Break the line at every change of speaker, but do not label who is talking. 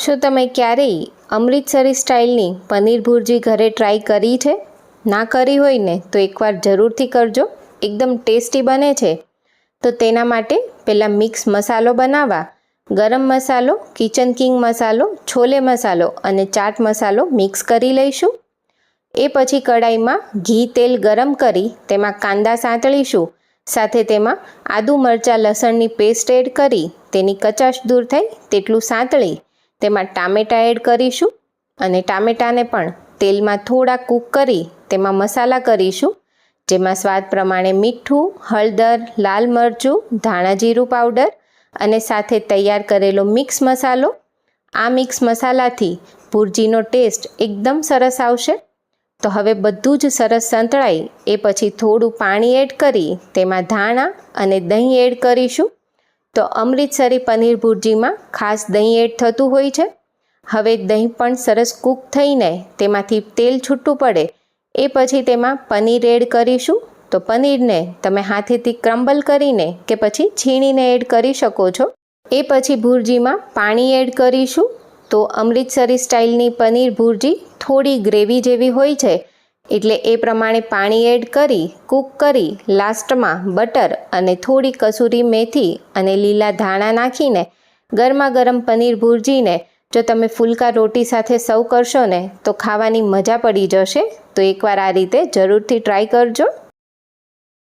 શું તમે ક્યારેય અમૃતસરી સ્ટાઇલની પનીર ભુરજી ઘરે ટ્રાય કરી છે? ના કરી હોય ને તો એકવાર જરૂરથી કરજો, એકદમ ટેસ્ટી બને છે. તો તેના માટે પહેલાં મિક્સ મસાલો બનાવવા ગરમ મસાલો, કિચન કિંગ મસાલો, છોલે મસાલો અને ચાટ મસાલો મિક્સ કરી લઈશું. એ પછી કડાઈમાં ઘી તેલ ગરમ કરી તેમાં કાંદા સાંતળીશું. સાથે તેમાં આદુ મરચાં લસણની પેસ્ટ એડ કરી તેની કચાશ દૂર થાય તેટલું સાંતળી તેમાં ટામેટાં એડ કરીશું અને ટામેટાને પણ તેલમાં થોડા કૂક કરી તેમાં મસાલા કરીશું, જેમાં સ્વાદ પ્રમાણે મીઠું, હળદર, લાલ મરચું, ધાણા જીરું પાવડર અને સાથે તૈયાર કરેલો મિક્સ મસાલો. આ મિક્સ મસાલાથી ભુરજીનો ટેસ્ટ એકદમ સરસ આવશે. તો હવે બધું જ સરસ સંતળાય એ પછી થોડું પાણી એડ કરી તેમાં ધાણા અને દહીં એડ કરીશું. તો અમૃતસરી પનીર ભુરજીમાં ખાસ દહીં એડ થતું હોય છે. હવે દહીં પણ સરસ કૂક થઈને તેમાંથી તેલ છૂટું પડે એ પછી તેમાં પનીર એડ કરીશું. તો પનીરને તમે હાથેથી ક્રમ્બલ કરીને કે પછી છીણીને એડ કરી શકો છો. એ પછી ભુરજીમાં પાણી એડ કરીશું. તો અમૃતસરી સ્ટાઇલની પનીર ભુરજી થોડી ગ્રેવી જેવી હોય છે, એટલે એ પ્રમાણે પાણી એડ કરી કૂક કરી લાસ્ટમાં બટર અને થોડી કસૂરી મેથી અને લીલા ધાણા નાખીને ગરમા ગરમ પનીર ભુરજીને જો તમે ફુલકા રોટી સાથે સર્વ કરશો ને તો ખાવાની મજા પડી જશે. તો એકવાર આ રીતે જરૂરથી ટ્રાય કરજો.